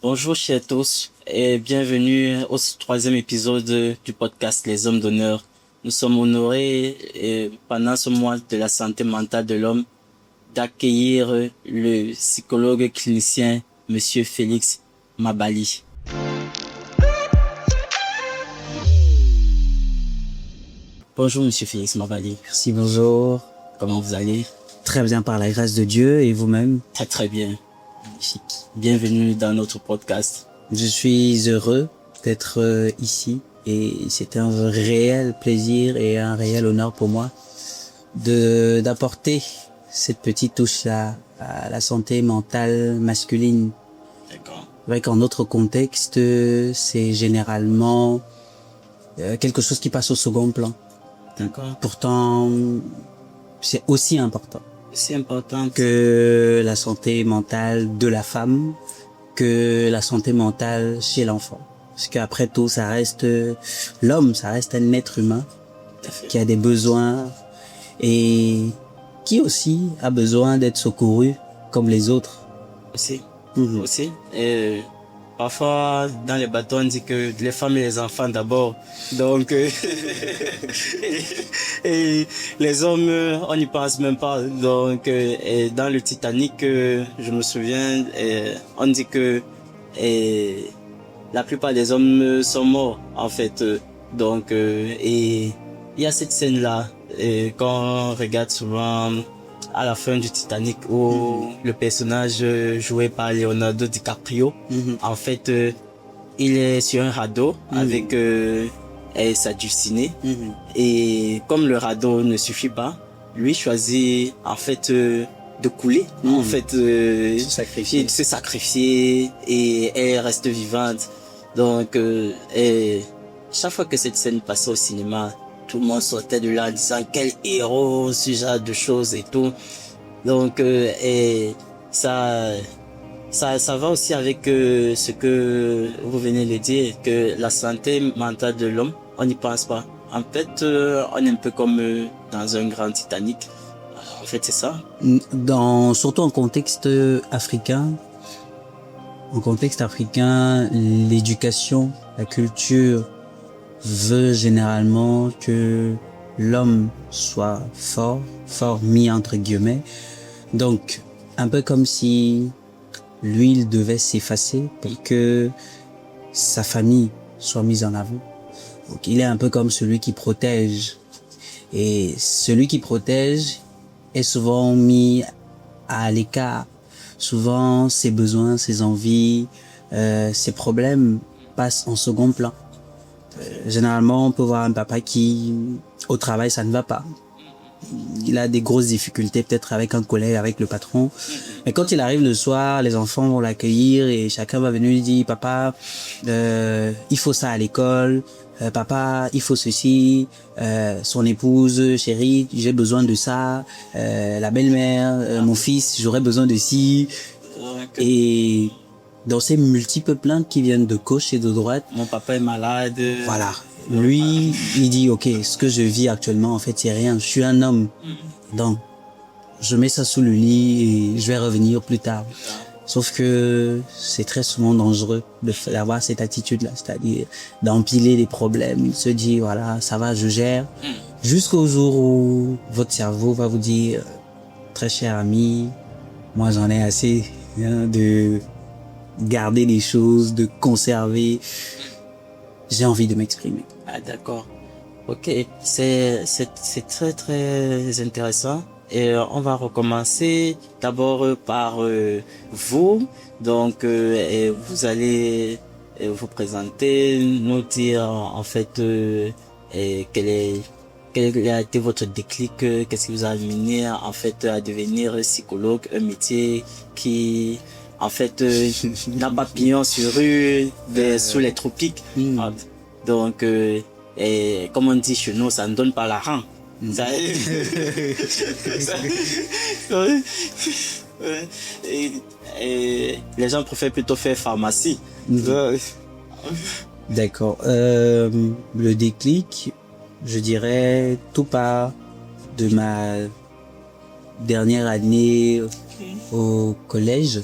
Bonjour chers tous et bienvenue au troisième épisode du podcast Les Hommes d'honneur. Nous sommes honorés pendant ce mois de la santé mentale de l'homme d'accueillir le psychologue clinicien Monsieur Félix Mabali. Bonjour Monsieur Félix Mabali. Merci, bonjour. Comment vous allez? Très bien par la grâce de Dieu et vous-même? Très très bien. Magnifique. Bienvenue dans notre podcast. Je suis heureux d'être ici et c'est un réel plaisir et un réel honneur pour moi d'apporter cette petite touche à la santé mentale masculine. D'accord. C'est vrai qu'en notre contexte, c'est généralement quelque chose qui passe au second plan. D'accord. Pourtant, c'est aussi important C'est important que la santé mentale de la femme, que la santé mentale chez l'enfant. Parce qu'après tout, ça reste l'homme, ça reste un être humain qui a des besoins et qui aussi a besoin d'être secouru comme les autres. aussi. Mhm. Aussi. Et parfois, dans les bateaux, on dit que les femmes et les enfants d'abord. Donc, et les hommes, on n'y pense même pas. Donc, et dans le Titanic, je me souviens, on dit que la plupart des hommes sont morts, en fait. Donc, et il y a cette scène-là, qu'on regarde souvent à la fin du Titanic où le personnage joué par Leonardo DiCaprio, en fait, il est sur un radeau avec sa dulcinée et comme le radeau ne suffit pas, lui choisit en fait de couler, en fait, Sacrifier. de se sacrifier et elle reste vivante. Donc, et chaque fois que cette scène passait au cinéma, tout le monde sortait de là en disant quel héros, ce genre de choses et tout. Donc, et ça va aussi avec ce que vous venez de dire, que la santé mentale de l'homme, on n'y pense pas. En fait, on est un peu comme dans un grand Titanic. En fait, c'est ça. Surtout en contexte africain, l'éducation, la culture veut généralement que l'homme soit fort mis entre guillemets. Donc, un peu comme si lui, il devait s'effacer pour que sa famille soit mise en avant. Donc, il est un peu comme celui qui protège. Et celui qui protège est souvent mis à l'écart. Souvent, ses besoins, ses envies, ses problèmes passent en second plan. Généralement, on peut voir un papa qui, au travail, ça ne va pas. Il a des grosses difficultés, peut-être avec un collègue, avec le patron. Mais quand il arrive le soir, les enfants vont l'accueillir et chacun va venir lui dire, papa, il faut ça à l'école. Papa, il faut ceci. Son épouse, chérie, j'ai besoin de ça. La belle-mère, mon fils, j'aurais besoin de ci. Et dans ces multiples plaintes qui viennent de gauche et de droite, Mon papa est malade. voilà. Lui, il dit, ok, ce que je vis actuellement, en fait, c'est rien. Je suis un homme. Donc, je mets ça sous le lit et je vais revenir plus tard. Sauf que c'est très souvent dangereux d'avoir cette attitude-là, c'est-à-dire d'empiler les problèmes, se dire, voilà, ça va, je gère. Jusqu'au jour où votre cerveau va vous dire, très cher ami, moi j'en ai assez de garder les choses, de conserver. J'ai envie de m'exprimer. Ah, d'accord. Ok, c'est très très intéressant. Et on va recommencer d'abord par vous. Donc, et vous allez vous présenter, nous dire en fait et quel a été votre déclic, qu'est-ce qui vous a amené en fait à devenir psychologue, un métier qui en fait n'a pas pignon sur rue, sous les tropiques. Ah, donc, et comme on dit chez nous, ça ne donne pas la rang. Ça, et les gens préfèrent plutôt faire pharmacie. D'accord. Le déclic, je dirais, tout part de ma dernière année au collège.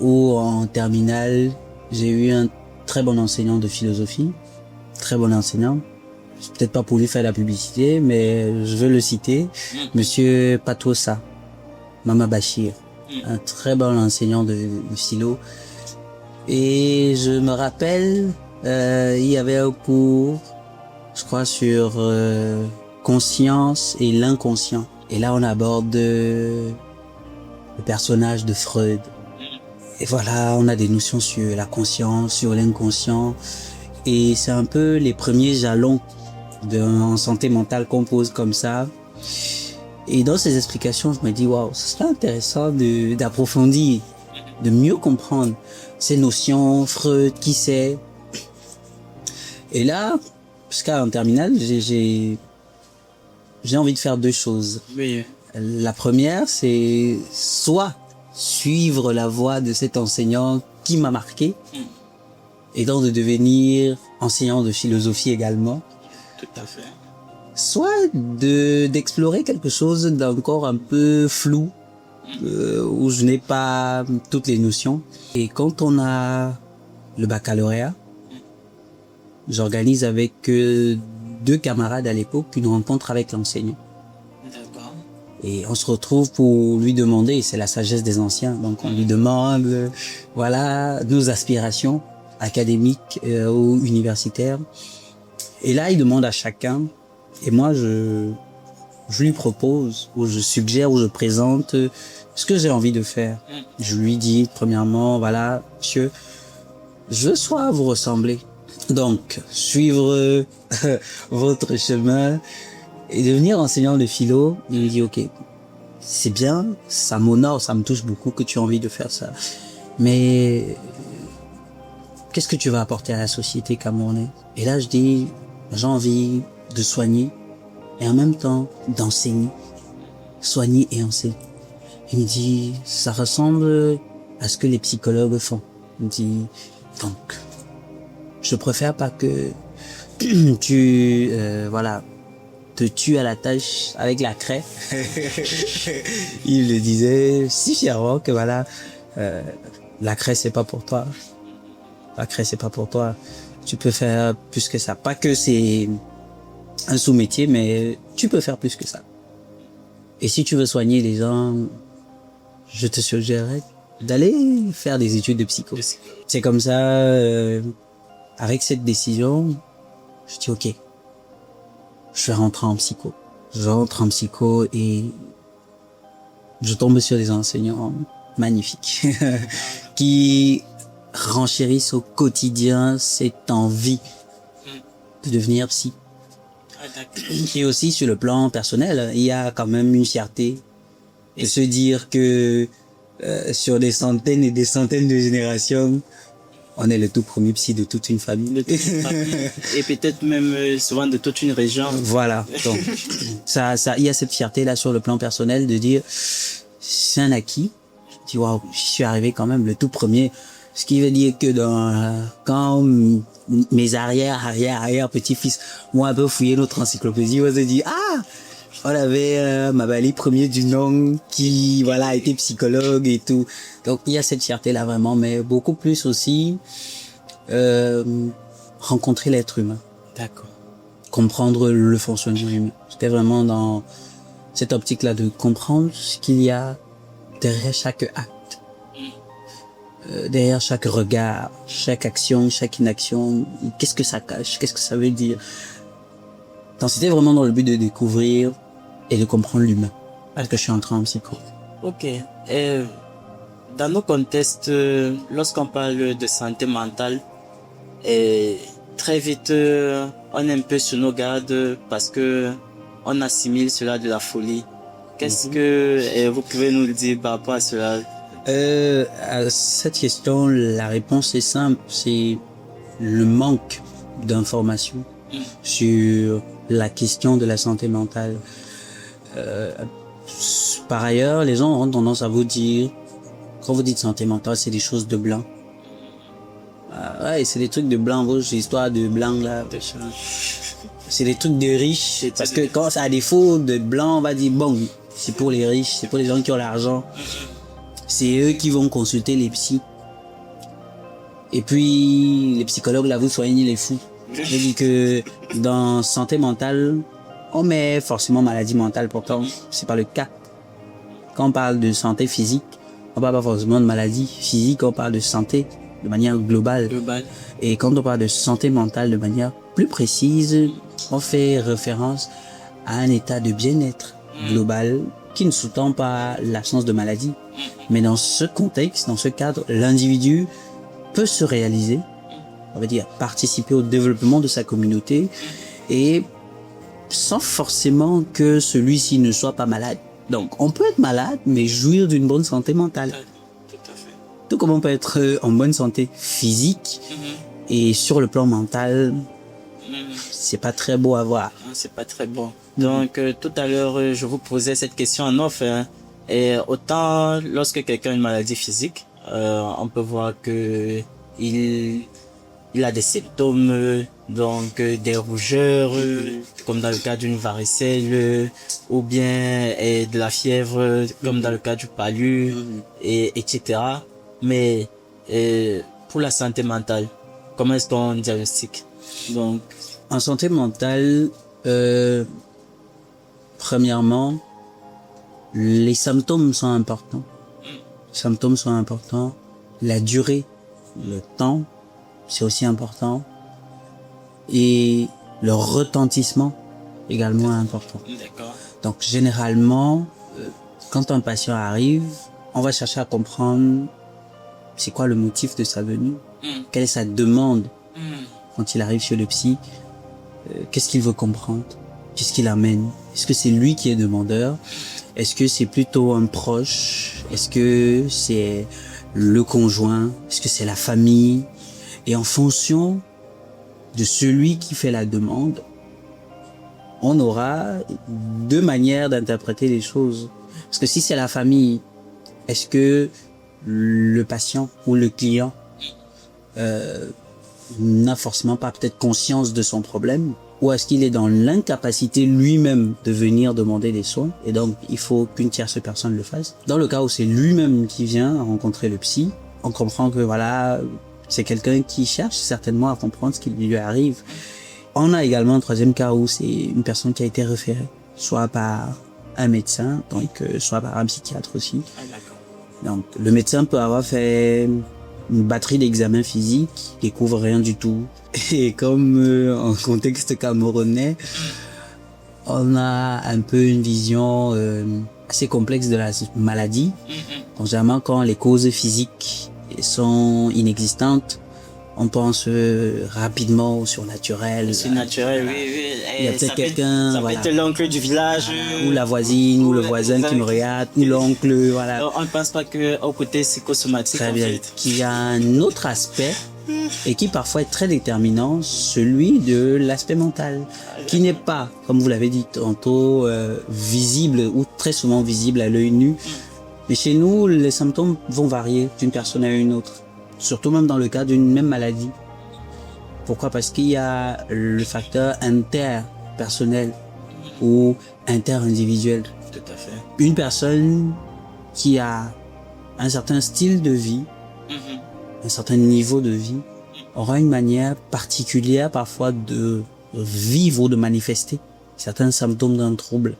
où en terminale, j'ai eu un très bon enseignant de philosophie, très bon enseignant. Peut-être pas pour lui faire la publicité, mais je veux le citer, Monsieur Patosa, Mama Bachir, un très bon enseignant de philo. Et je me rappelle, il y avait un cours, je crois, sur conscience et l'inconscient. Et là, on aborde le personnage de Freud. Et voilà, on a des notions sur la conscience, sur l'inconscient. Et c'est un peu les premiers jalons en santé mentale qu'on pose comme ça. Et dans ces explications, je me dis, waouh, ce serait intéressant d'approfondir, de mieux comprendre ces notions, Freud, qui c'est. Et là, jusqu'à en terminale, j'ai envie de faire deux choses. Oui. La première, c'est soit suivre la voie de cet enseignant qui m'a marqué, et donc de devenir enseignant de philosophie également. Tout à fait. Soit d'explorer quelque chose d'encore un peu flou, où je n'ai pas toutes les notions. Et quand on a le baccalauréat, j'organise avec deux camarades à l'époque une rencontre avec l'enseignant. D'accord. Et on se retrouve pour lui demander, et c'est la sagesse des anciens, donc on lui demande, voilà, nos aspirations académiques ou universitaires. Et là, il demande à chacun, et moi, je lui propose, ou je suggère, ou je présente ce que j'ai envie de faire. Je lui dis, premièrement, voilà, monsieur, je veux soit vous ressembler. Donc, suivre votre chemin et devenir enseignant de philo. Il me dit, ok, c'est bien, ça m'honore, ça me touche beaucoup que tu aies envie de faire ça. Mais qu'est-ce que tu vas apporter à la société camerounaise? Et là, je dis, j'ai envie de soigner et en même temps d'enseigner. Soigner et enseigner. Il me dit, ça ressemble à ce que les psychologues font. Il me dit, donc, je préfère pas que tu, voilà, te tues à la tâche avec la craie. Il le disait si fièrement que voilà, la craie c'est pas pour toi. La craie c'est pas pour toi. Tu peux faire plus que ça. Pas que c'est un sous-métier, mais tu peux faire plus que ça. Et si tu veux soigner les gens, je te suggérerais d'aller faire des études de psycho. C'est comme ça, avec cette décision, je dis ok, je vais rentrer en psycho. Je rentre en psycho et je tombe sur des enseignants magnifiques qui renchérissent au quotidien cette envie de devenir psy. Et aussi sur le plan personnel, il y a quand même une fierté de se dire que sur des centaines et des centaines de générations, on est le tout premier psy de toute une famille. Et peut-être même souvent de toute une région. Voilà. Donc, il y a cette fierté-là sur le plan personnel de dire, c'est un acquis. Je dis, waouh, je suis arrivé quand même le tout premier. Ce qui veut dire que quand mes arrière petits-fils m'ont un peu fouillé notre encyclopédie, on s'est dit, on avait Mabali premier du nom qui, voilà, a été psychologue et tout. Donc, il y a cette fierté-là vraiment, mais beaucoup plus aussi rencontrer l'être humain. D'accord. Comprendre le fonctionnement humain. J'étais vraiment dans cette optique-là de comprendre ce qu'il y a derrière chaque acte. Derrière chaque regard, chaque action, chaque inaction, qu'est-ce que ça cache, qu'est-ce que ça veut dire. Donc c'était vraiment dans le but de découvrir et de comprendre l'humain, parce que je suis entré en psycho. Ok. Dans nos contextes, lorsqu'on parle de santé mentale, très vite on est un peu sur nos gardes parce que on assimile cela de la folie. Qu'est-ce que vous pouvez nous dire par rapport à cela? À cette question, la réponse est simple, c'est le manque d'informations sur la question de la santé mentale. Par ailleurs, les gens ont tendance à vous dire, quand vous dites santé mentale, c'est des choses de blanc. Ouais, c'est des trucs de blanc, vos histoires de blanc là. C'est des trucs de riches, parce que quand ça a défaut de blanc, on va dire bon, c'est pour les riches, c'est pour les gens qui ont l'argent. c'est eux qui vont consulter les psys. Et puis, les psychologues, là, vous soignez les fous. Je dis que dans santé mentale, on met forcément maladie mentale, pourtant, c'est pas le cas. Quand on parle de santé physique, on parle pas forcément de maladie physique, on parle de santé de manière globale. Et quand on parle de santé mentale de manière plus précise, on fait référence à un état de bien-être global qui ne sous-tend pas l'absence de maladie. Mais dans ce contexte, dans ce cadre, l'individu peut se réaliser, on va dire participer au développement de sa communauté et sans forcément que celui-ci ne soit pas malade. Donc on peut être malade mais jouir d'une bonne santé mentale. Tout à fait. Tout comme on peut être en bonne santé physique et sur le plan mental, c'est pas très beau à voir. C'est pas très bon. Donc tout à l'heure je vous posais cette question en off. Et autant lorsque quelqu'un a une maladie physique, on peut voir que il a des symptômes, donc des rougeurs, comme dans le cas d'une varicelle, ou bien de la fièvre, comme dans le cas du palu, et etc. Mais pour la santé mentale, comment est-ce qu'on diagnostique? Donc, en santé mentale, premièrement, les symptômes sont importants. Les symptômes sont importants. La durée, le temps, c'est aussi important. Et le retentissement, également important. d'accord. Donc, généralement, quand un patient arrive, on va chercher à comprendre c'est quoi le motif de sa venue, quelle est sa demande quand il arrive chez le psy, qu'est-ce qu'il veut comprendre, qu'est-ce qu'il amène, est-ce que c'est lui qui est demandeur, est-ce que c'est plutôt un proche, est-ce que c'est le conjoint, est-ce que c'est la famille. Et en fonction de celui qui fait la demande, on aura deux manières d'interpréter les choses. Parce que si c'est la famille, est-ce que le patient ou le client n'a forcément pas peut-être conscience de son problème, ou est-ce qu'il est dans l'incapacité lui-même de venir demander des soins et donc il faut qu'une tierce personne le fasse. Dans le cas où c'est lui-même qui vient rencontrer le psy, on comprend que voilà, c'est quelqu'un qui cherche certainement à comprendre ce qui lui arrive. On a également un troisième cas où c'est une personne qui a été référée, soit par un médecin, donc soit par un psychiatre aussi. Donc le médecin peut avoir fait une batterie d'examens physiques, découvre rien du tout. Et comme en contexte camerounais, on a un peu une vision assez complexe de la maladie. Généralement, quand les causes physiques sont inexistantes, on pense rapidement au surnaturel. C'est naturel, oui. Il y a peut-être quelqu'un, ça voilà. peut être l'oncle du village. Ou la voisine, ou le voisin qui me regarde, ou l'oncle, voilà. On ne pense pas qu'au côté psychosomatique, Très en bien. fait. Qu'il y a un autre aspect, et qui parfois est très déterminant, celui de l'aspect mental, qui n'est pas, comme vous l'avez dit tantôt, visible, ou très souvent visible à l'œil nu. Mais chez nous, les symptômes vont varier d'une personne à une autre. Surtout même dans le cas d'une même maladie. Pourquoi? Parce qu'il y a le facteur interpersonnel ou interindividuel. Tout à fait. Une personne qui a un certain style de vie, un certain niveau de vie, aura une manière particulière parfois de vivre ou de manifester certains symptômes d'un trouble.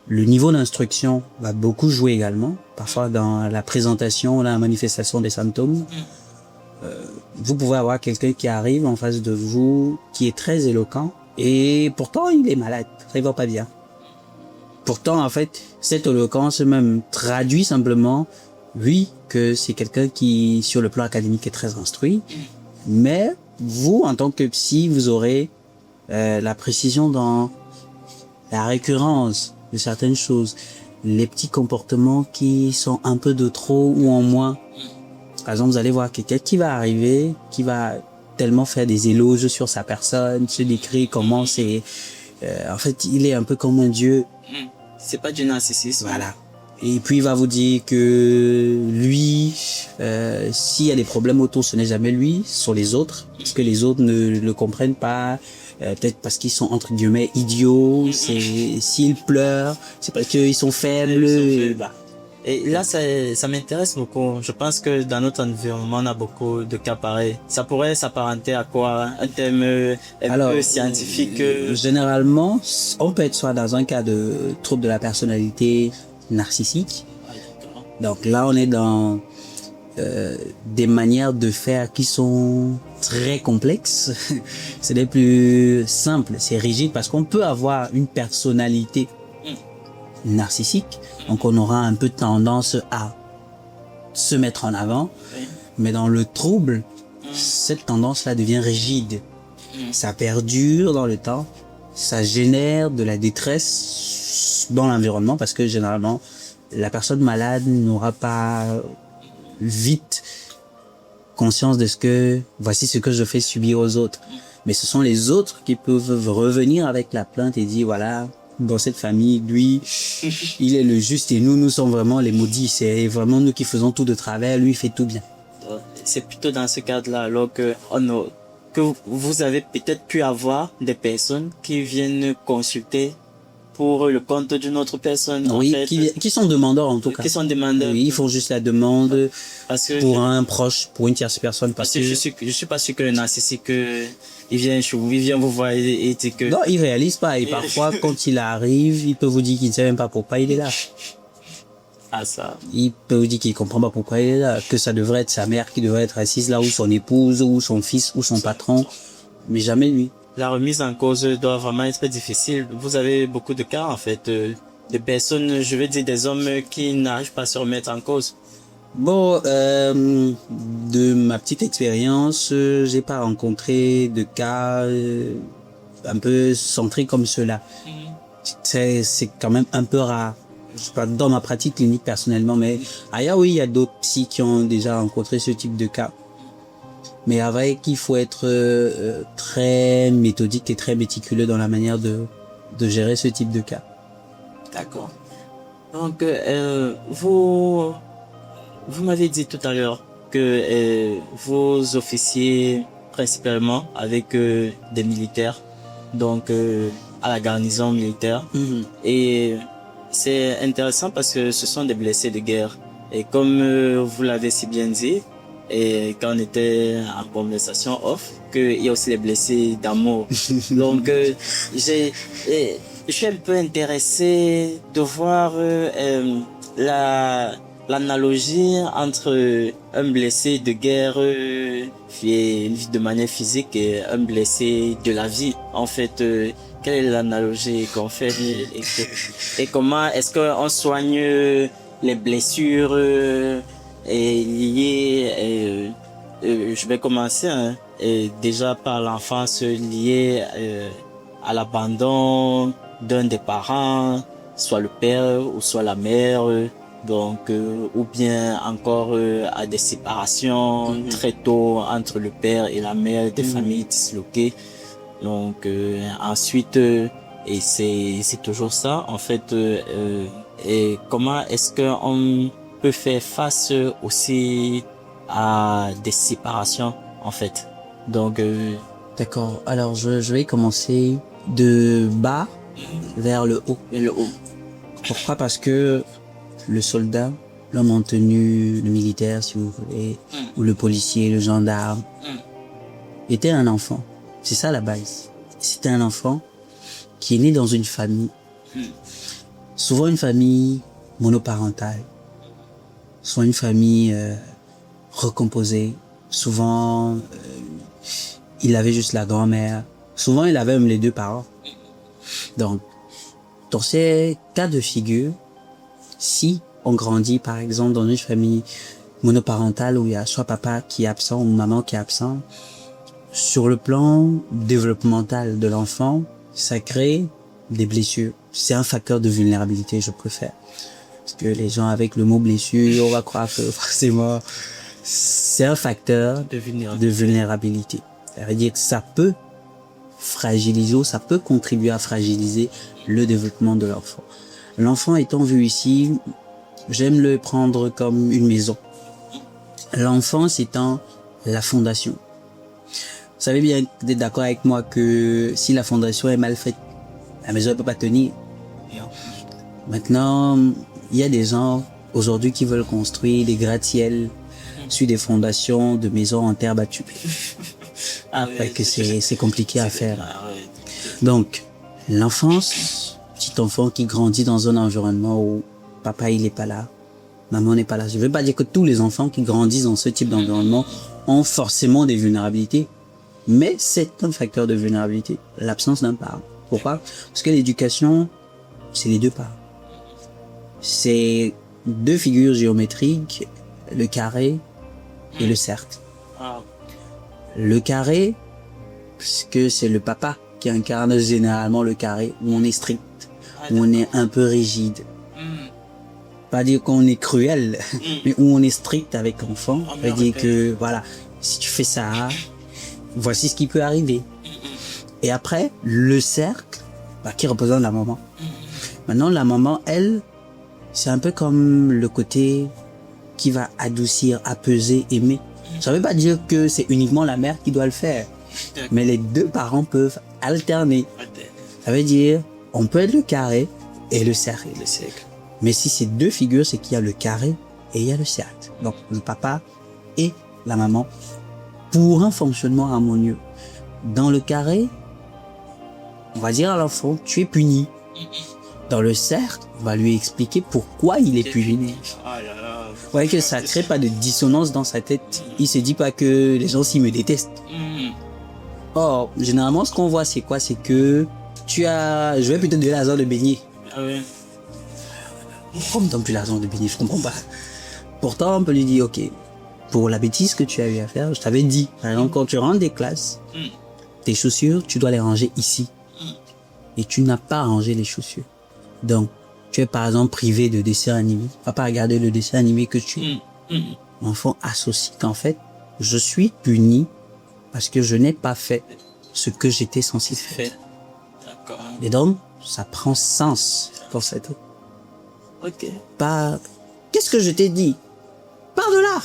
Le niveau d'instruction va beaucoup jouer également, parfois dans la présentation, la manifestation des symptômes. Vous pouvez avoir quelqu'un qui arrive en face de vous, qui est très éloquent, et pourtant il est malade, ça ne va pas bien. Pourtant, en fait, cette éloquence même traduit simplement, oui, que c'est quelqu'un qui, sur le plan académique, est très instruit, mais vous, en tant que psy, vous aurez la précision dans la récurrence de certaines choses, les petits comportements qui sont un peu de trop ou en moins. Par exemple, vous allez voir quelqu'un qui va arriver, qui va tellement faire des éloges sur sa personne, se décrire comment c'est... en fait, il est un peu comme un dieu. C'est pas du narcissisme. Voilà. Et puis, il va vous dire que lui, s'il y a des problèmes autour, ce n'est jamais lui, ce sont les autres, parce que les autres ne le comprennent pas. Peut-être parce qu'ils sont entre guillemets idiots, c'est s'ils pleurent, c'est parce qu'ils sont faibles. Bah. Et là, ça m'intéresse beaucoup. Je pense que dans notre environnement, on a beaucoup de cas pareils. Ça pourrait s'apparenter à quoi? Un terme un peu scientifique. Généralement, on peut être soit dans un cas de trouble de la personnalité narcissique. Donc là, on est dans des manières de faire qui sont très complexes. C'est des plus simples, c'est rigide parce qu'on peut avoir une personnalité narcissique, donc on aura un peu tendance à se mettre en avant, mais dans le trouble, cette tendance-là devient rigide. Ça perdure dans le temps, ça génère de la détresse dans l'environnement parce que généralement, la personne malade n'aura pas vite conscience de voici ce que je fais subir aux autres. Mais ce sont les autres qui peuvent revenir avec la plainte et dire voilà, dans cette famille, lui, il est le juste et nous sommes vraiment les maudits. C'est vraiment nous qui faisons tout de travers, lui il fait tout bien. C'est plutôt dans ce cadre-là alors que vous avez peut-être pu avoir des personnes qui viennent consulter pour le compte d'une autre personne. Oui, en fait, qui sont demandeurs en tout cas. Qui sont demandeurs. Oui, ils font juste la demande pour un proche, pour une tierce personne. Parce que je suis pas sûr que le narcissique, il vient vous voir et dit que... Non, il réalise pas. Et parfois, quand il arrive, il peut vous dire qu'il ne sait même pas pourquoi il est là. Ah, ça. Il peut vous dire qu'il comprend pas pourquoi il est là, que ça devrait être sa mère qui devrait être assise là, ou son épouse, ou son fils, ou son patron, mais jamais lui. La remise en cause doit vraiment être difficile. Vous avez beaucoup de cas, en fait, de personnes, je veux dire des hommes qui n'arrivent pas à se remettre en cause. Bon, de ma petite expérience, j'ai pas rencontré de cas un peu centrés comme cela. C'est quand même un peu rare. Je sais pas dans ma pratique clinique personnellement, mais ailleurs oui, il y a d'autres psys qui ont déjà rencontré ce type de cas. Mais avec, il faut être très méthodique et très méticuleux dans la manière de gérer ce type de cas. D'accord. Donc, vous m'avez dit tout à l'heure que vous officiez principalement avec des militaires, donc à la garnison militaire. Et c'est intéressant parce que ce sont des blessés de guerre. Et comme vous l'avez si bien dit, et quand on était en conversation off, qu'il y a aussi les blessés d'amour. Donc, je suis un peu intéressé de voir l'analogie entre un blessé de guerre de manière physique et un blessé de la vie. En fait, quelle est l'analogie qu'on fait et comment est-ce qu'on soigne les blessures liées je vais commencer déjà par l'enfance liée à l'abandon d'un des parents, soit le père ou soit la mère, donc ou bien encore à des séparations très tôt entre le père et la mère, des familles disloquées. Donc ensuite et c'est toujours ça en fait. Et comment est-ce qu'on peut faire face aussi à des séparations en fait. Donc d'accord. Alors je vais commencer de bas vers le haut. le haut. Pourquoi? Parce que le soldat, l'homme en tenue, le militaire si vous voulez, ou le policier, le gendarme, était un enfant. C'est ça la base. C'était un enfant qui est né dans une famille. Souvent une famille monoparentale. Souvent une famille recomposée. Souvent, il avait juste la grand-mère. Souvent, il avait même les deux parents. Donc, dans ces cas de figure, si on grandit, par exemple, dans une famille monoparentale où il y a soit papa qui est absent ou maman qui est absent, sur le plan développemental de l'enfant, ça crée des blessures. C'est un facteur de vulnérabilité, je préfère. Parce que les gens avec le mot blessure, on va croire que forcément, c'est un facteur de vulnérabilité. Ça veut dire que ça peut fragiliser ou ça peut contribuer à fragiliser le développement de l'enfant. L'enfant étant vu ici, j'aime le prendre comme une maison. L'enfance étant la fondation. Vous savez bien, vous êtes d'accord avec moi que si la fondation est mal faite, la maison ne peut pas tenir. Maintenant, il y a des gens aujourd'hui qui veulent construire des gratte-ciels sur des fondations de maisons en terre battue. Fait que c'est compliqué à faire. Donc, l'enfance, petit enfant qui grandit dans un environnement où papa il est pas là, maman n'est pas là. Je veux pas dire que tous les enfants qui grandissent dans ce type d'environnement ont forcément des vulnérabilités, mais c'est un facteur de vulnérabilité, l'absence d'un parent. Pourquoi? Parce que l'éducation, c'est les deux parents. C'est deux figures géométriques, le carré et le cercle. Le carré, parce que c'est le papa qui incarne généralement le carré, où on est strict, où on est un peu rigide. Pas dire qu'on est cruel, mais où on est strict avec l'enfant. Ça veut dire que, voilà, si tu fais ça, voici ce qui peut arriver. Et après, le cercle, qui représente la maman. Maintenant, la maman, elle, c'est un peu comme le côté qui va adoucir, apaiser, aimer. Ça veut pas dire que c'est uniquement la mère qui doit le faire, mais les deux parents peuvent alterner. Ça veut dire, on peut être le carré et le cercle. Mais si c'est deux figures, c'est qu'il y a le carré et il y a le cercle. Donc, le papa et la maman pour un fonctionnement harmonieux. Dans le carré, on va dire à l'enfant, tu es puni. Dans le cercle, on va lui expliquer pourquoi il est puni. Vous voyez que ça crée pas de dissonance dans sa tête. Il se dit pas que les gens s'y me détestent. Or, généralement, ce qu'on voit, c'est quoi? C'est que je vais plutôt donner l'argent de baigner. Pourquoi on me donne plus l'argent de baigner? Je comprends pas. Pourtant, on peut lui dire, ok, pour la bêtise que tu as eu à faire, je t'avais dit, par exemple, quand tu rentres des classes, tes chaussures, tu dois les ranger ici. Et tu n'as pas rangé les chaussures. Donc, tu es par exemple privé de dessin animé. Tu vas pas regarder le dessin animé que tu es. L'enfant associe qu'en fait, je suis puni parce que je n'ai pas fait ce que j'étais censé faire. Et donc, ça prend sens pour cette autre. Pas, qu'est-ce que je t'ai dit? Pars de là!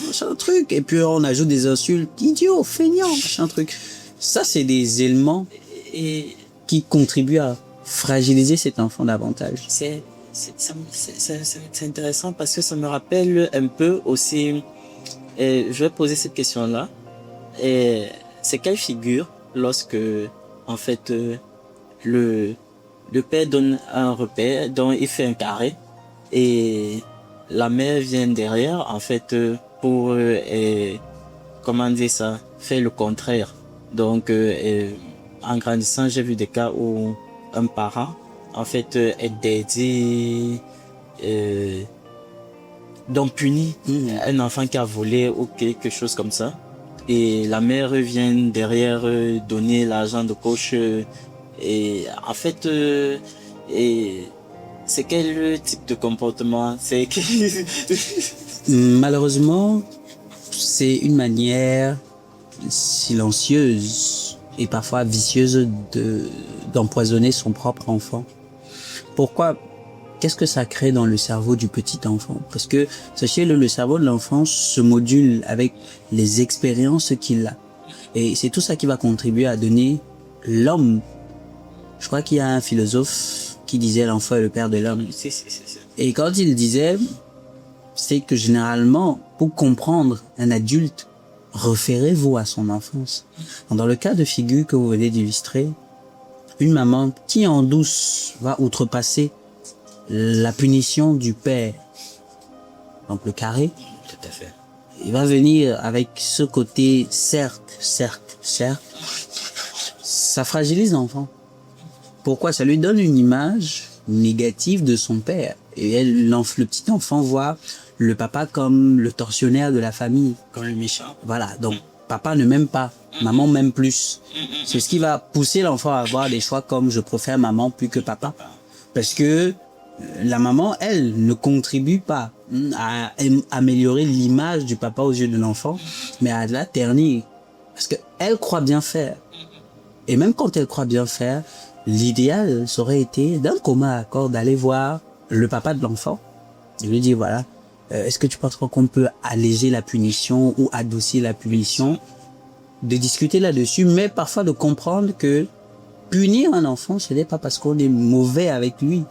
Machin truc. Et puis on ajoute des insultes. Idiot, feignant, machin truc. Ça, c'est des éléments qui contribuent à fragiliser cet enfant davantage. C'est intéressant parce que ça me rappelle un peu aussi, je vais poser cette question-là. C'est quelle figure lorsque, en fait, le père donne un repas, donc il fait un carré, et la mère vient derrière, en fait, pour, comment dire ça, faire le contraire. Donc, en grandissant, j'ai vu des cas où un parent, en fait, est dédié, donc puni un enfant qui a volé ou quelque chose comme ça. Et la mère vient derrière donner l'argent de poche. Et en fait, c'est quel type de comportement? Malheureusement, c'est une manière silencieuse et parfois vicieuse d'empoisonner son propre enfant. Pourquoi? Qu'est-ce que ça crée dans le cerveau du petit enfant? Parce que, sachez-le, le cerveau de l'enfant se module avec les expériences qu'il a. Et c'est tout ça qui va contribuer à donner l'homme. Je crois qu'il y a un philosophe qui disait l'enfant est le père de l'homme. Et quand il disait, c'est que généralement, pour comprendre un adulte, référez-vous à son enfance. Dans le cas de figure que vous venez d'illustrer, une maman qui en douce va outrepasser la punition du père, donc le carré, Tout à fait. il va venir avec ce côté cercle, ça fragilise l'enfant. Pourquoi? Ça lui donne une image négative de son père. Et le petit enfant voit le papa comme le tortionnaire de la famille. Comme le méchant. Voilà, donc papa ne m'aime pas, maman m'aime plus. C'est ce qui va pousser l'enfant à avoir des choix comme je préfère maman plus que papa. Parce que la maman, elle, ne contribue pas à améliorer l'image du papa aux yeux de l'enfant, mais à la ternir. Parce que elle croit bien faire. Et même quand elle croit bien faire, l'idéal, ça aurait été d'un commun accord d'aller voir le papa de l'enfant et lui dire, voilà, est-ce que tu penses qu'on peut alléger la punition ou adoucir la punition? De discuter là-dessus, mais parfois de comprendre que punir un enfant, ce n'est pas parce qu'on est mauvais avec lui.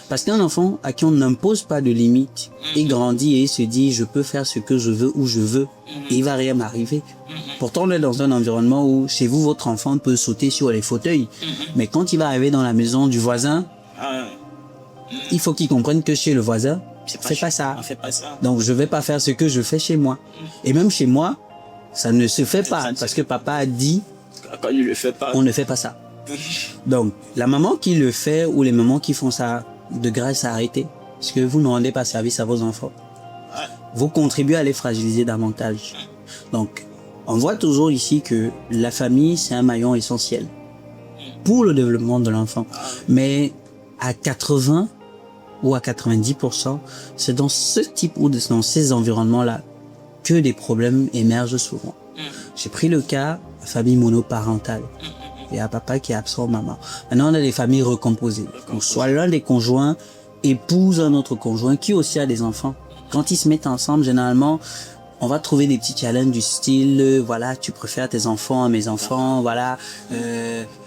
Parce qu'un enfant à qui on n'impose pas de limites, il grandit et il se dit je peux faire ce que je veux où je veux et il va rien m'arriver. Pourtant on est dans un environnement où chez vous votre enfant peut sauter sur les fauteuils, mais quand il va arriver dans la maison du voisin, il faut qu'il comprenne que chez le voisin, on fait pas ça. Donc je vais pas faire ce que je fais chez moi. Et même chez moi, ça ne se fait pas parce que papa a dit Quand il le fait pas. on ne fait pas ça. Donc la maman qui le fait ou les mamans qui font ça, de grâce à arrêter. Parce que vous ne rendez pas service à vos enfants. Vous contribuez à les fragiliser davantage. Donc, on voit toujours ici que la famille, c'est un maillon essentiel pour le développement de l'enfant. Mais à 80 ou à 90%, c'est dans ce type ou dans ces environnements-là que des problèmes émergent souvent. J'ai pris le cas de la famille monoparentale. Il y a papa qui est absent, maman. Maintenant, on a des familles recomposées. Donc, soit l'un des conjoints épouse un autre conjoint qui aussi a des enfants. Quand ils se mettent ensemble, généralement, on va trouver des petits challenges du style, voilà, tu préfères tes enfants à mes enfants, voilà,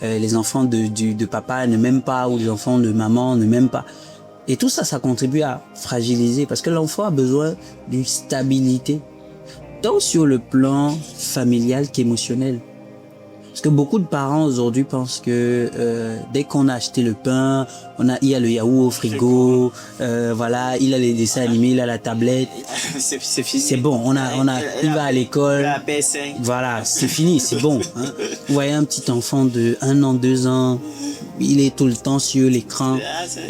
les enfants de papa ne m'aiment pas ou les enfants de maman ne m'aiment pas. Et tout ça, ça contribue à fragiliser parce que l'enfant a besoin d'une stabilité, tant sur le plan familial qu'émotionnel. Parce que beaucoup de parents aujourd'hui pensent que dès qu'on a acheté le pain, il y a le yaourt au frigo, voilà, il a les dessins animés, il a la tablette. C'est fini. C'est bon, il va à l'école. La PS5. Voilà, c'est fini, c'est bon. Hein. Vous voyez un petit enfant de 1 an, 2 ans, il est tout le temps sur l'écran.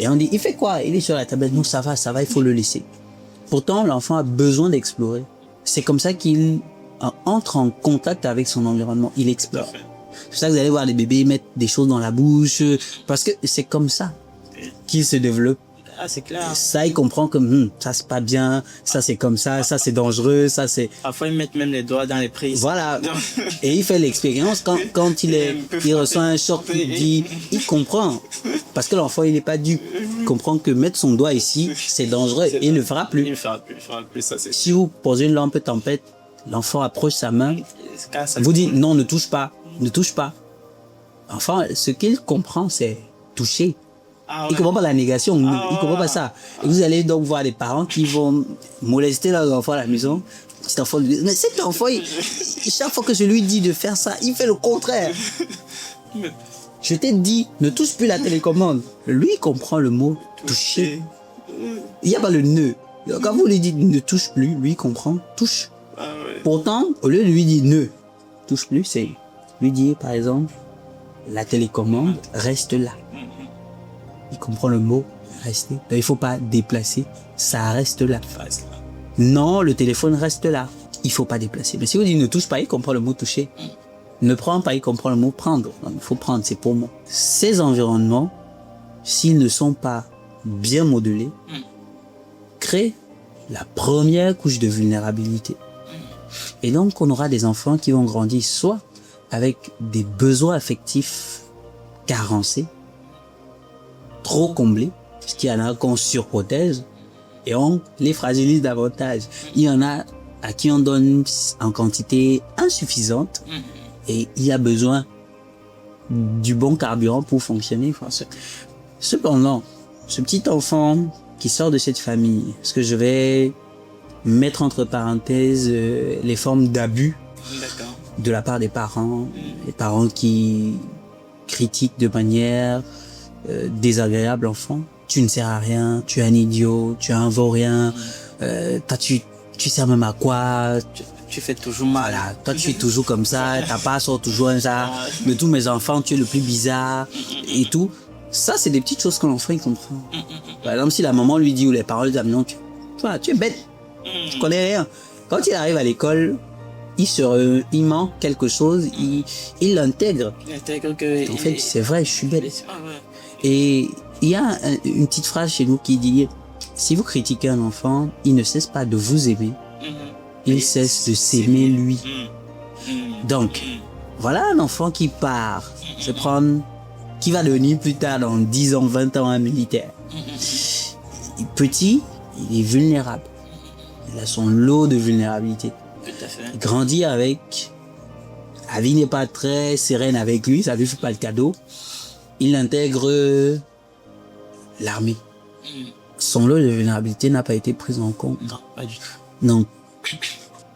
Et on dit, il fait quoi? Il est sur la tablette. Non, ça va, il faut le laisser. Pourtant, l'enfant a besoin d'explorer. C'est comme ça qu'il entre en contact avec son environnement. Il explore. C'est pour ça que vous allez voir les bébés mettre des choses dans la bouche, parce que c'est comme ça qu'ils se développent. Ah, c'est clair. Ça, il comprend que ça c'est pas bien, ça c'est comme ça c'est dangereux, ça c'est... Parfois, ils mettent même les doigts dans les prises. Voilà. Et il fait l'expérience quand il ressent un choc, il comprend. Parce que l'enfant, il n'est pas dupe. Il comprend que mettre son doigt ici, c'est dangereux et il ne le fera plus. Il ne fera plus, ça c'est... Si vous posez une lampe tempête, l'enfant approche sa main, vous dit non, ne touche pas. Ne touche pas. Enfin, ce qu'il comprend, c'est toucher. Il comprend pas la négation, il comprend pas ça. Et vous allez donc voir des parents qui vont molester leurs enfants à la maison. Cet enfant, mais cet enfant, chaque fois que je lui dis de faire ça, il fait le contraire. Je t'ai dit, ne touche plus la télécommande. Lui, il comprend le mot toucher. Il n'y a pas le ne. Quand vous lui dites ne touche plus, lui, il comprend touche. Pourtant, au lieu de lui dire ne touche plus, c'est lui dire, par exemple, la télécommande reste là. Il comprend le mot rester. Donc, il ne faut pas déplacer, ça reste là. Non, le téléphone reste là. Il ne faut pas déplacer. Mais si vous dites ne touche pas, il comprend le mot toucher. Ne prends pas, il comprend le mot prendre. Donc, il faut prendre, c'est pour moi. Ces environnements, s'ils ne sont pas bien modelés, créent la première couche de vulnérabilité. Et donc, on aura des enfants qui vont grandir soit avec des besoins affectifs carencés, trop comblés, parce qu'il y en a qu'on surprotège et on les fragilise davantage. Il y en a à qui on donne en quantité insuffisante et il y a besoin du bon carburant pour fonctionner. Cependant, ce petit enfant qui sort de cette famille, ce que je vais mettre entre parenthèses les formes d'abus de la part des parents, les parents qui critiquent de manière désagréable l'enfant. Tu ne sers à rien, tu es un idiot, tu es un vaurien, toi tu sers même à quoi, tu fais toujours mal. Voilà, toi tu es toujours comme ça, ta part sort toujours un ça, de tous mes enfants tu es le plus bizarre et tout. Ça c'est des petites choses que l'enfant il comprend. Par exemple si la maman lui dit ou les parents lui disent non, tu es bête, tu connais rien. Quand il arrive à l'école, il manque quelque chose, il l'intègre. Il intègre que... En fait, c'est vrai, je suis bête. Et il y a une petite phrase chez nous qui dit, si vous critiquez un enfant, il ne cesse pas de vous aimer, il cesse de s'aimer lui. Donc, voilà un enfant qui part se prendre, qui va devenir plus tard, dans 10 ans, 20 ans, un militaire. Petit, il est vulnérable. Il a son lot de vulnérabilité. Tout à fait. Il grandit avec... La vie n'est pas très sereine avec lui, ça lui fait pas le cadeau. Il intègre l'armée. son lot de vulnérabilité n'a pas été pris en compte. Non, pas du tout. Donc,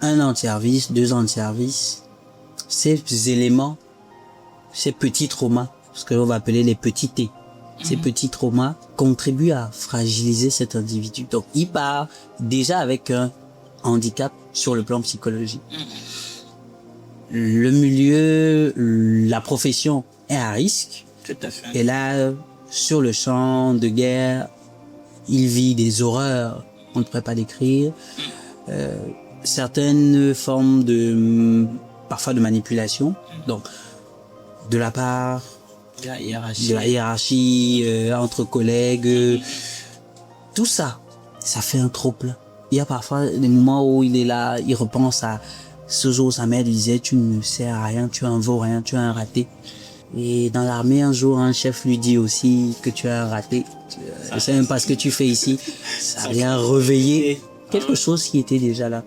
1 an de service, 2 ans de service, ces éléments, ces petits traumas, ce que l'on va appeler les petits T, ces petits traumas contribuent à fragiliser cet individu. Donc, il part déjà avec un handicap sur le plan psychologique. Le milieu, la profession est à risque. Tout à fait. Et là, sur le champ de guerre, il vit des horreurs qu'on ne pourrait pas décrire. Certaines formes parfois de manipulation. Donc, de la part De la hiérarchie. de la hiérarchie, entre collègues, tout ça, ça fait un trop plein. Il y a parfois des moments où il est là, il repense à ce jour où sa mère lui disait tu ne sers à rien, tu es un vaurien, tu es un raté. Et dans l'armée, un jour, un chef lui dit aussi que tu es un raté. Je sais même pas ce que tu fais ici. Ça vient réveiller quelque chose qui était déjà là.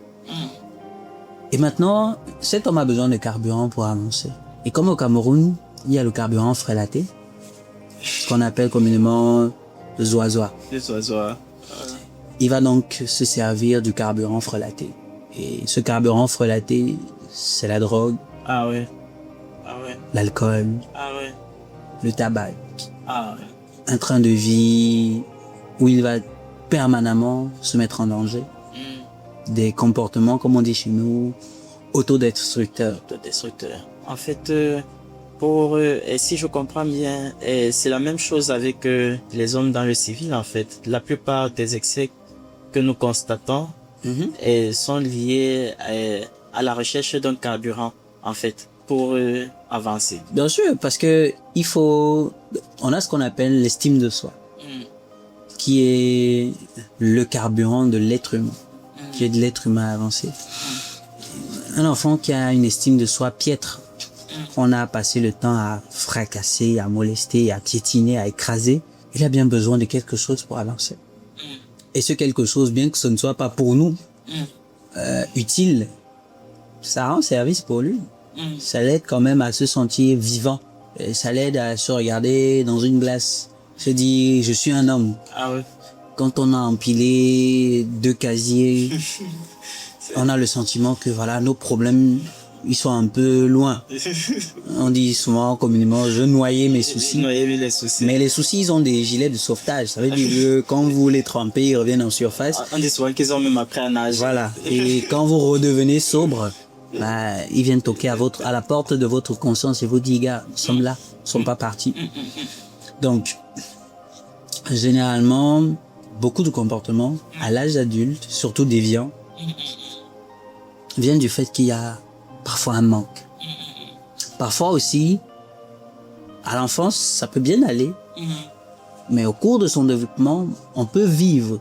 Et maintenant, cet homme a besoin de carburant pour avancer. Et comme au Cameroun, il y a le carburant frélaté, ce qu'on appelle communément le zoazoa. Les oiseaux. Il va donc se servir du carburant frélaté. Et ce carburant frélaté, c'est la drogue, Ah ouais. Ah ouais. l'alcool, Ah ouais. le tabac. Ah ouais. Un train de vie où il va permanemment se mettre en danger. Des comportements, comme on dit chez nous, autodestructeurs. Autodestructeur. En fait, et si je comprends bien, c'est la même chose avec les hommes dans le civil, en fait. La plupart des excès que nous constatons sont liés à la recherche d'un carburant, en fait, pour avancer. Bien sûr, parce que on a ce qu'on appelle l'estime de soi, qui est le carburant de l'être humain, qui est de l'être humain avancé. Un enfant qui a une estime de soi piètre, on a passé le temps à fracasser, à molester, à piétiner, à écraser, il a bien besoin de quelque chose pour avancer. Et ce quelque chose, bien que ce ne soit pas pour nous utile, ça rend service pour lui. Ça l'aide quand même à se sentir vivant. Et ça l'aide à se regarder dans une glace, se dire je suis un homme. Ah ouais. Quand on a empilé 2 casiers, on a le sentiment que voilà, nos problèmes, ils sont un peu loin. On dit souvent communément, je noyais mes soucis. Noyer les soucis. Mais les soucis, ils ont des gilets de sauvetage. Ça veut dire que quand vous les trempez, ils reviennent en surface. On dit souvent qu'ils ont même appris à nager. Voilà. Et quand vous redevenez sobre, bah, ils viennent toquer à la porte de votre conscience et vous disent, gars, nous sommes là, nous ne sommes pas partis. Donc, généralement, beaucoup de comportements à l'âge adulte, surtout déviants, viennent du fait qu'il y a parfois un manque. Parfois aussi, à l'enfance, ça peut bien aller, mais au cours de son développement, on peut vivre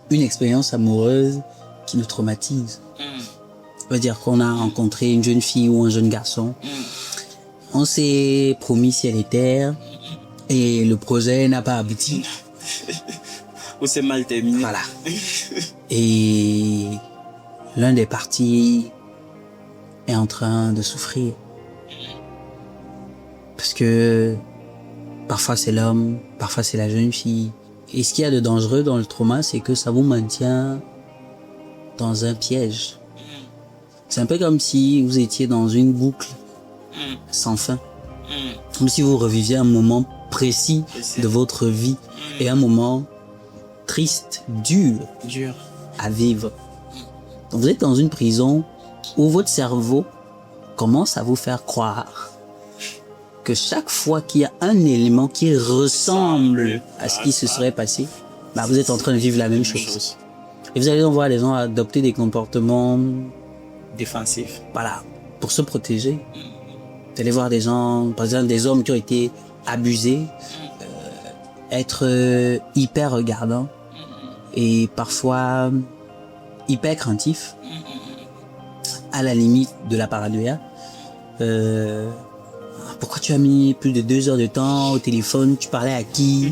une expérience amoureuse qui nous traumatise. Ça veut dire qu'on a rencontré une jeune fille ou un jeune garçon, on s'est promis ciel et terre, et le projet n'a pas abouti. Ou c'est mal terminé. Voilà. Et l'un des partis est en train de souffrir. Parce que parfois c'est l'homme, parfois c'est la jeune fille. Et ce qu'il y a de dangereux dans le trauma, c'est que ça vous maintient dans un piège. C'est un peu comme si vous étiez dans une boucle sans fin. Comme si vous reviviez un moment précis de votre vie et un moment triste, dur à vivre. Donc vous êtes dans une prison où votre cerveau commence à vous faire croire que chaque fois qu'il y a un élément qui ressemble à ce qui se serait passé, bah vous êtes en train de vivre la même chose. Et vous allez donc voir les gens adopter des comportements défensifs. Voilà, pour se protéger. Vous allez voir des gens, par exemple des hommes qui ont été abusés, être hyper regardants et parfois hyper craintifs, à la limite de la paranoïa. Pourquoi tu as mis plus de 2 heures de temps au téléphone? Tu parlais à qui?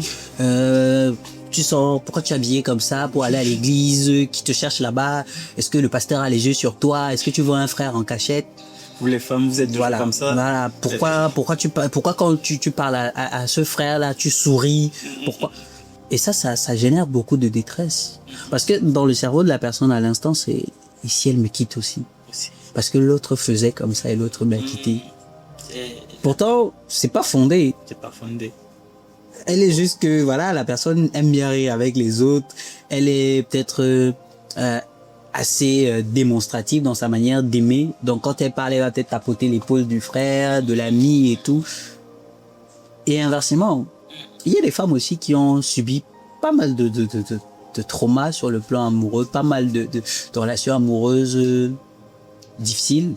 Tu sors, pourquoi tu es habillé comme ça pour aller à l'église? Qui te cherche là-bas? Est-ce que le pasteur a les yeux sur toi? Est-ce que tu vois un frère en cachette? Vous les femmes, vous êtes toujours comme ça. Voilà. Pourquoi quand tu parles à ce frère-là, tu souris? Pourquoi? Et ça génère beaucoup de détresse. Parce que dans le cerveau de la personne à l'instant, c'est, et si elle me quitte aussi? Parce que l'autre faisait comme ça et l'autre m'a quitté. Pourtant, c'est pas fondé. C'est pas fondé. Elle est juste que, voilà, la personne aime bien rire avec les autres. Elle est peut-être assez démonstrative dans sa manière d'aimer. Donc, quand elle parle, elle va peut-être tapoter l'épaule du frère, de l'ami et tout. Et inversement, il y a des femmes aussi qui ont subi pas mal de traumas sur le plan amoureux, pas mal de relations amoureuses difficiles,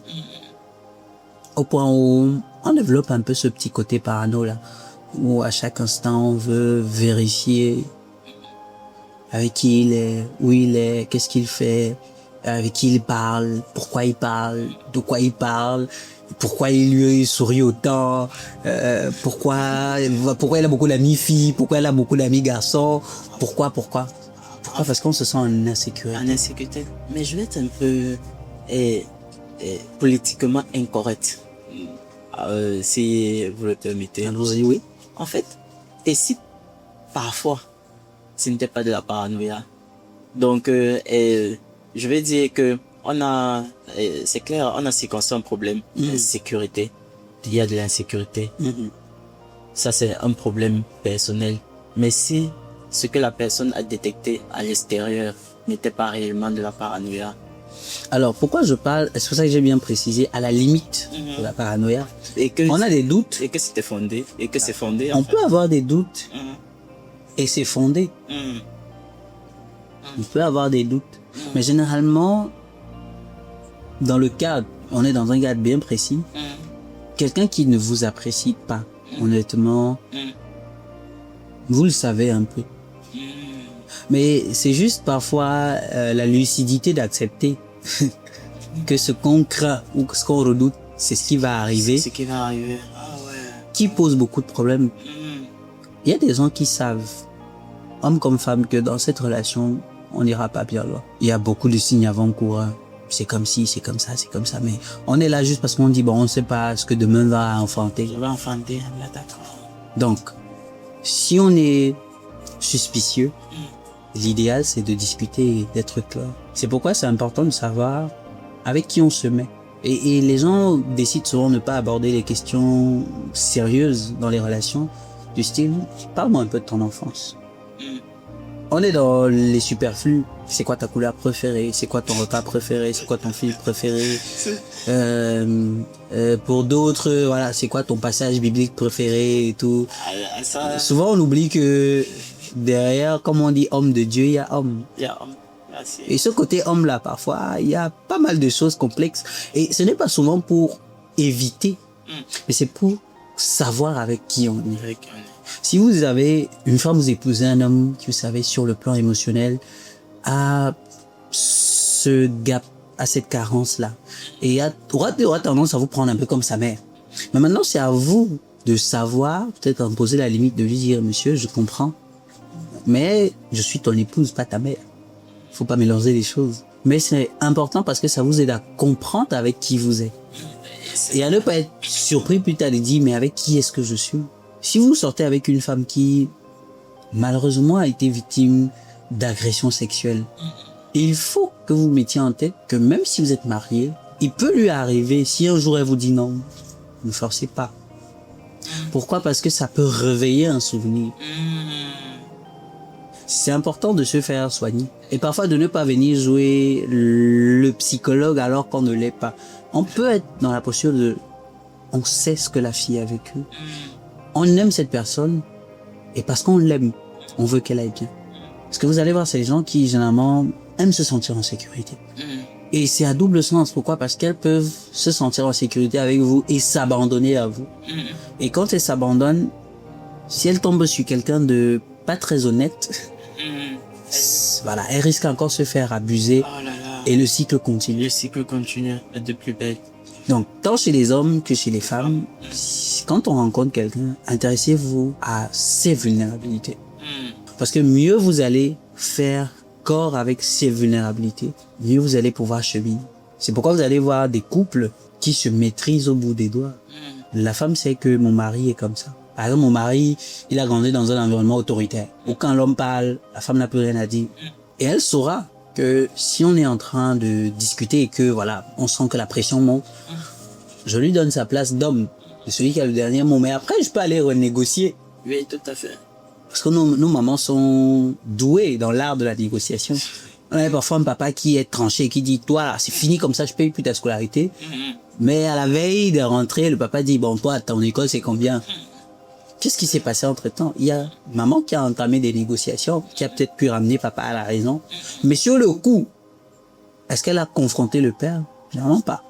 au point où on développe un peu ce petit côté parano là, où à chaque instant on veut vérifier avec qui il est, où il est, qu'est-ce qu'il fait, avec qui il parle, pourquoi il parle, de quoi il parle, pourquoi il lui sourit autant, pourquoi il a beaucoup d'amis filles, pourquoi il a beaucoup d'amis garçons, pourquoi parce qu'on se sent en insécurité. En insécurité. Mais je vais être un peu politiquement incorrect, si vous le permettez. Allons-y, oui. En fait, et si parfois ce n'était pas de la paranoïa, donc je vais dire que on a, c'est clair, on a circonstancié un problème de sécurité. Il y a de l'insécurité. Ça, c'est un problème personnel. Mais si ce que la personne a détecté à l'extérieur n'était pas réellement de la paranoïa. Alors, pourquoi je parle, c'est pour ça que j'ai bien précisé, à la limite de la paranoïa. Et que on a des doutes. Et que c'était fondé. Et que c'est fondé. On peut avoir des doutes. Et c'est fondé. On peut avoir des doutes. Mais généralement, dans le cadre, on est dans un cadre bien précis. Quelqu'un qui ne vous apprécie pas, honnêtement, vous le savez un peu. Mais c'est juste parfois la lucidité d'accepter que ce qu'on craint ou ce qu'on redoute, c'est ce qui va arriver. C'est ce qui va arriver. Ah ouais. Qui pose beaucoup de problèmes. Il y a des gens qui savent, hommes comme femmes, que dans cette relation, on n'ira pas bien loin. Il y a beaucoup de signes avant-coureurs. C'est comme ci, c'est comme ça, mais on est là juste parce qu'on dit, bon, on ne sait pas ce que demain va enfanter. Je vais enfanter, là, d'accord. Donc, si on est suspicieux, l'idéal, c'est de discuter et d'être clair. C'est pourquoi c'est important de savoir avec qui on se met. Et les gens décident souvent de ne pas aborder les questions sérieuses dans les relations, du style, parle-moi un peu de ton enfance. On est dans les superflus. C'est quoi ta couleur préférée? C'est quoi ton repas préféré? C'est quoi ton film préféré? Pour d'autres, voilà, c'est quoi ton passage biblique préféré et tout. Souvent, on oublie que derrière, comme on dit homme de Dieu, il y a homme. Il y a homme. Merci. Et ce côté homme-là, parfois, il y a pas mal de choses complexes. Et ce n'est pas souvent pour éviter, mais c'est pour savoir avec qui on est. Si vous avez une femme, vous épousez un homme qui, vous savez, sur le plan émotionnel, a ce gap, a cette carence-là, et aura tendance à vous prendre un peu comme sa mère. Mais maintenant, c'est à vous de savoir, peut-être en poser la limite, de lui dire, monsieur, je comprends, mais je suis ton épouse, pas ta mère. Faut pas mélanger les choses. Mais c'est important parce que ça vous aide à comprendre avec qui vous êtes. Et à ne pas être surpris plus tard de dire, mais avec qui est-ce que je suis? Si vous sortez avec une femme qui, malheureusement, a été victime d'agression sexuelle, il faut que vous mettiez en tête que même si vous êtes marié, il peut lui arriver, si un jour elle vous dit non, ne forcez pas. Pourquoi? Parce que ça peut réveiller un souvenir. C'est important de se faire soigner. Et parfois de ne pas venir jouer le psychologue alors qu'on ne l'est pas. On peut être dans la posture de, on sait ce que la fille a vécu. On aime cette personne, et parce qu'on l'aime, on veut qu'elle aille bien. Parce que vous allez voir, c'est les gens qui, généralement, aiment se sentir en sécurité. Et c'est à double sens. Pourquoi? Parce qu'elles peuvent se sentir en sécurité avec vous et s'abandonner à vous. Et quand elles s'abandonnent, si elles tombent sur quelqu'un de pas très honnête, voilà, elles risquent encore de se faire abuser. Oh là là. Et le cycle continue. Le cycle continue de plus belle. Donc, tant chez les hommes que chez les femmes, quand on rencontre quelqu'un, intéressez-vous à ses vulnérabilités. Parce que mieux vous allez faire corps avec ses vulnérabilités, mieux vous allez pouvoir cheminer. C'est pourquoi vous allez voir des couples qui se maîtrisent au bout des doigts. La femme sait que mon mari est comme ça. Par exemple, mon mari, il a grandi dans un environnement autoritaire, où quand l'homme parle, la femme n'a plus rien à dire. Et elle saura que si on est en train de discuter et que, voilà, on sent que la pression monte, je lui donne sa place d'homme, de celui qui a le dernier mot. Mais après, je peux aller renégocier. Oui, tout à fait. Parce que nos mamans sont douées dans l'art de la négociation. On a parfois un papa qui est tranché, qui dit, toi, là, c'est fini comme ça, je paye plus ta scolarité. Mais à la veille de rentrer, le papa dit, bon, toi, ton école, c'est combien? Qu'est-ce qui s'est passé entre-temps? Il y a maman qui a entamé des négociations, qui a peut-être pu ramener papa à la raison. Mais sur le coup, est-ce qu'elle a confronté le père? Généralement pas.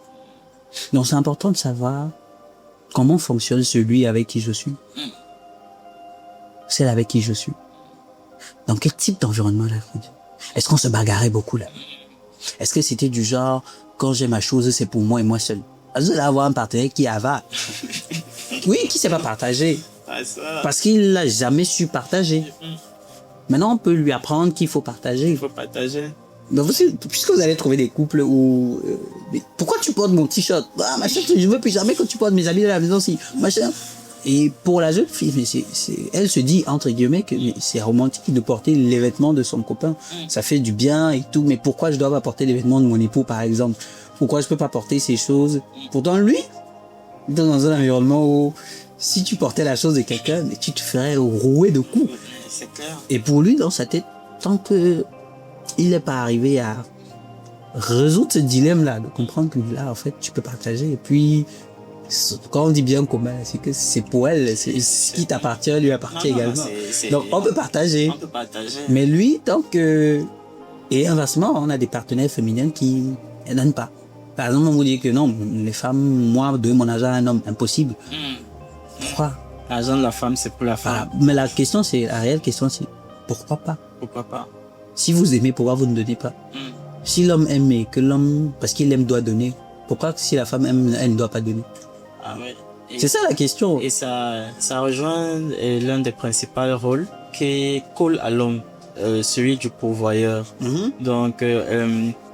Donc c'est important de savoir comment fonctionne celui avec qui je suis. Celle avec qui je suis. Dans quel type d'environnement elle a grandi? Est-ce qu'on se bagarrait beaucoup là? Est-ce que c'était du genre, quand j'ai ma chose, c'est pour moi et moi seul? Vous allez avoir un partenaire qui avare. Oui, qui ne sait pas partager. Parce qu'il n'a jamais su partager. Maintenant, on peut lui apprendre qu'il faut partager. Il faut partager. Donc, puisque vous allez trouver des couples où... pourquoi tu portes mon t-shirt? Ah, machin, je veux plus jamais que tu portes mes habits de la maison aussi. Machin. Et pour la jeune fille, mais elle se dit, entre guillemets, que c'est romantique de porter les vêtements de son copain. Ça fait du bien et tout. Mais pourquoi je dois pas porter les vêtements de mon époux, par exemple? Pourquoi je peux pas porter ces choses? Pourtant, lui, dans un environnement où si tu portais la chose de quelqu'un, tu te ferais rouer de coups. C'est clair. Et pour lui, dans sa tête, tant que il n'est pas arrivé à résoudre ce dilemme-là, de comprendre que là, en fait, tu peux partager. Et puis, quand on dit bien commun, c'est que c'est pour elle, ce qui t'appartient lui appartient également. Donc, on peut partager. On peut partager. Mais lui, tant que... Et inversement, on a des partenaires féminines qui ne donnent pas. Par exemple, on vous dit que non, les femmes, moi, de mon argent à un homme, impossible. Pourquoi? L'argent de la femme, c'est pour la femme. Voilà. Mais la réelle question, c'est pourquoi pas? Pourquoi pas? Si vous aimez, pourquoi vous ne donnez pas? Si l'homme aime et que l'homme, parce qu'il aime, doit donner, pourquoi si la femme aime, elle ne doit pas donner? Ah ouais. C'est ça la question. Et ça rejoint l'un des principaux rôles qui colle à l'homme, celui du pourvoyeur. Donc,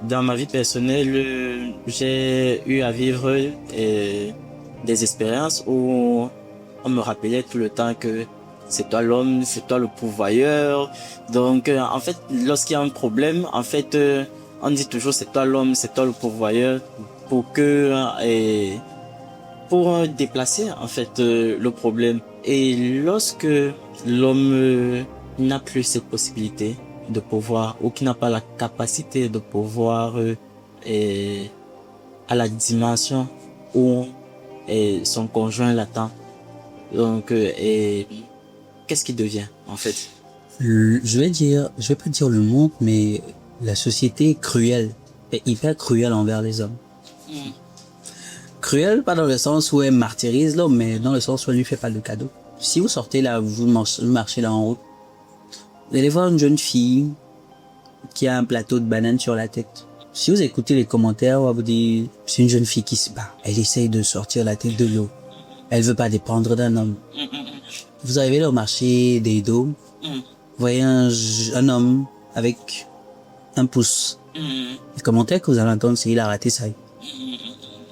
dans ma vie personnelle, j'ai eu à vivre des expériences où on me rappelait tout le temps que c'est toi l'homme, c'est toi le pourvoyeur. Donc, en fait, lorsqu'il y a un problème, en fait, on dit toujours c'est toi l'homme, c'est toi le pourvoyeur pour déplacer en fait le problème. Et lorsque l'homme n'a plus cette possibilité de pouvoir, ou qui n'a pas la capacité de pouvoir à la dimension où son conjoint l'attend, donc qu'est-ce qui devient en fait? Je vais pas dire le monde, mais la société est cruelle, est hyper cruelle envers les hommes. Cruel, pas dans le sens où elle martyrise l'homme, mais dans le sens où elle lui fait pas de cadeau. Si vous sortez là, vous marchez là en route, vous allez voir une jeune fille qui a un plateau de bananes sur la tête. Si vous écoutez les commentaires, on va vous dire, c'est une jeune fille qui se bat. Elle essaye de sortir la tête de l'eau. Elle veut pas dépendre d'un homme. Vous arrivez là au marché des dômes, vous voyez un homme avec un pouce. Les commentaires que vous allez entendre, c'est il a raté ça.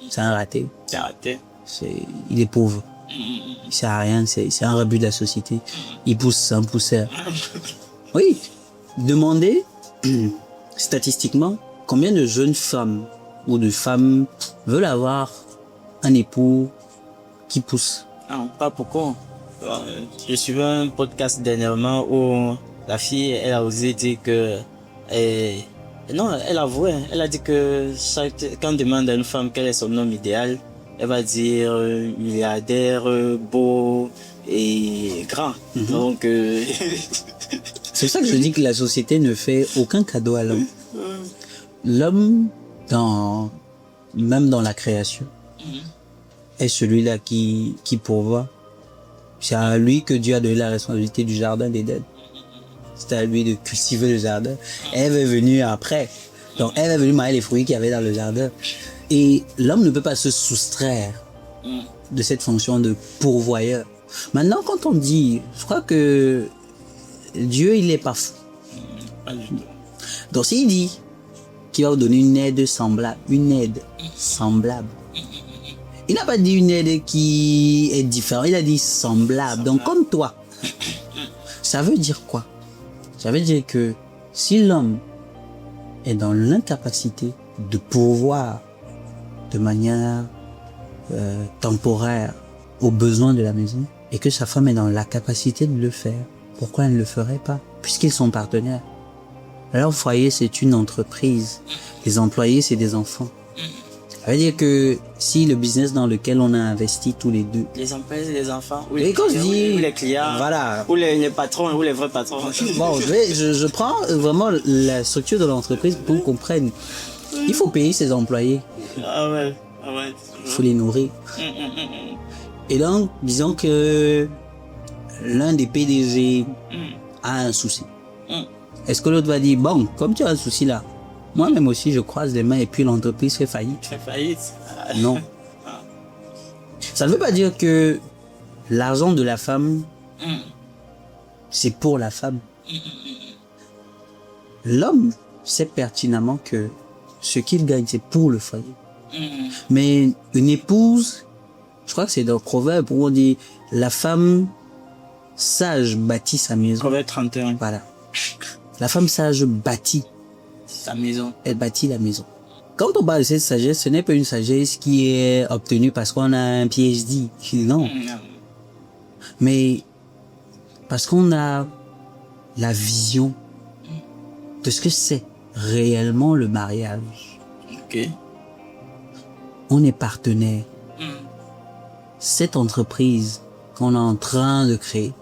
C'est un raté. C'est raté. Il est pauvre. Il sert à rien, c'est un rebut de la société. Il pousse, c'est un pousseur. Oui. Demandez, statistiquement, combien de jeunes femmes ou de femmes veulent avoir un époux qui pousse? Non, pas beaucoup. Je suivais un podcast dernièrement où la fille, elle a osé dire que... non, elle avouait, elle a dit que quand on demande à une femme quel est son homme idéal, elle va dire milliardaire, beau et grand. Donc... C'est pour ça que je dis que la société ne fait aucun cadeau à l'homme. L'homme, même dans la création, est celui-là qui pourvoit. C'est à lui que Dieu a donné la responsabilité du jardin d'Éden. C'est à lui de cultiver le jardin. Ève est venue après. Donc Ève est venue manger les fruits qu'il y avait dans le jardin. Et l'homme ne peut pas se soustraire de cette fonction de pourvoyeur. Maintenant, quand on dit, je crois que Dieu, il est pas fou. Donc s'il dit qu'il va vous donner une aide semblable, Il n'a pas dit une aide qui est différente, il a dit semblable. Donc comme toi. Ça veut dire quoi? Ça veut dire que si l'homme est dans l'incapacité de pourvoir de manière temporaire aux besoins de la maison et que sa femme est dans la capacité de le faire, pourquoi elle ne le ferait pas? Puisqu'ils sont partenaires. Alors, le foyer, c'est une entreprise. Les employés, c'est des enfants. Ça veut dire que si le business dans lequel on a investi tous les deux... Les employés, les enfants, ou Et les, quand je clients, dis... ou les clients, Voilà. ou les patrons, ou les vrais patrons. Bon, je prends vraiment la structure de l'entreprise pour qu'on comprenne. Il faut payer ses employés. Ah ouais, ah ouais. Il faut les nourrir. Et donc, disons que l'un des PDG a un souci. Est-ce que l'autre va dire, bon, comme tu as un souci là, moi-même aussi je croise les mains et puis l'entreprise fait faillite? Fait faillite. Non. Ça ne veut pas dire que l'argent de la femme, c'est pour la femme. L'homme sait pertinemment que ce qu'il gagne, c'est pour le foyer. Mais une épouse, je crois que c'est dans le proverbe où on dit, la femme sage bâtit sa maison. Proverbe 31. Voilà. La femme sage bâtit Sa maison. elle bâtit la maison. Quand on parle de cette sagesse, ce n'est pas une sagesse qui est obtenue parce qu'on a un PhD. Non. Mais parce qu'on a la vision de ce que c'est réellement le mariage. Ok. On est partenaire. Cette entreprise qu'on est en train de créer,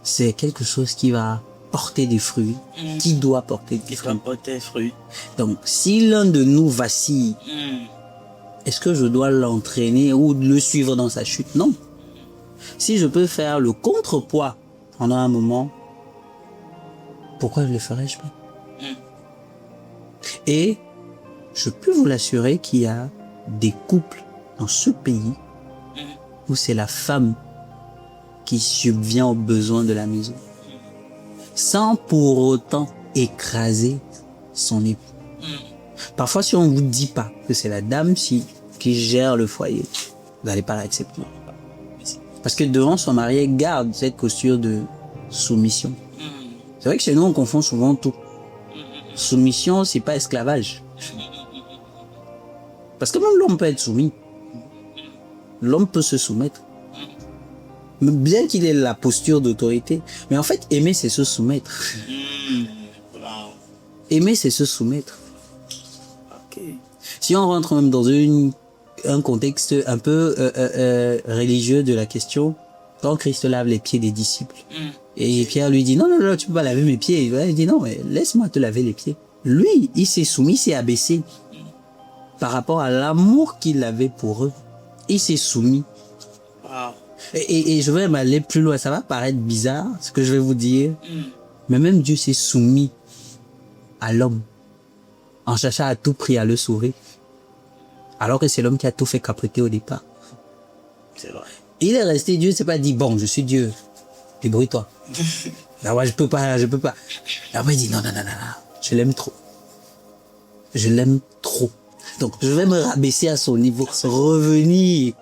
c'est quelque chose qui va porter des fruits, qui doit porter des Qui fruits. sera porté fruit. Donc, si l'un de nous vacille, est-ce que je dois l'entraîner ou le suivre dans sa chute? Non. Si je peux faire le contrepoids pendant un moment, pourquoi le ferais-je pas? Et je peux vous l'assurer qu'il y a des couples dans ce pays où c'est la femme qui subvient aux besoins de la maison, sans pour autant écraser son époux. Parfois, si on vous dit pas que c'est la dame qui gère le foyer, vous n'allez pas l'accepter. Parce que devant son mari, elle garde cette posture de soumission. C'est vrai que chez nous, on confond souvent tout. Soumission, c'est pas esclavage. Parce que même l'homme peut être soumis. L'homme peut se soumettre. Bien qu'il ait la posture d'autorité. Mais en fait, aimer, c'est se soumettre. Aimer, c'est se soumettre. Ok. Si on rentre même dans un contexte un peu religieux de la question, quand Christ lave les pieds des disciples, et Pierre lui dit, non, non, non, tu peux pas laver mes pieds. Il dit, non, mais laisse-moi te laver les pieds. Lui, il s'est soumis, il s'est abaissé par rapport à l'amour qu'il avait pour eux. Il s'est soumis. Wow. Et je vais m'aller plus loin. Ça va paraître bizarre, ce que je vais vous dire. Mais même Dieu s'est soumis à l'homme en cherchant à tout prix à le sauver. Alors que c'est l'homme qui a tout fait capoter au départ. C'est vrai. Il est resté, Dieu ne s'est pas dit, bon, je suis Dieu, débrouille-toi. Là, ouais, je peux pas. Et après, il dit, non, non, non, non, non, je l'aime trop. Je l'aime trop. Donc, je vais me rabaisser à son niveau, revenir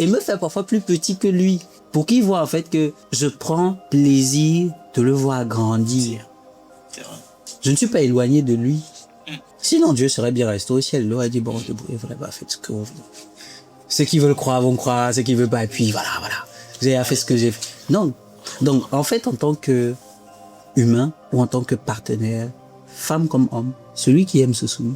et me faire parfois plus petit que lui. Pour qu'il voit en fait que je prends plaisir de le voir grandir. C'est vrai. Je ne suis pas éloigné de lui. Sinon, Dieu serait bien resté au ciel. Il aurait dit, bon, débrouillez-vous là-bas, faites ce que vous voulez. Ceux qui veulent croire vont croire, ceux qui veulent pas, et puis voilà. Vous avez fait ce que j'ai fait. Non. Donc, en fait, en tant que humain ou en tant que partenaire, femme comme homme, celui qui aime se soumet.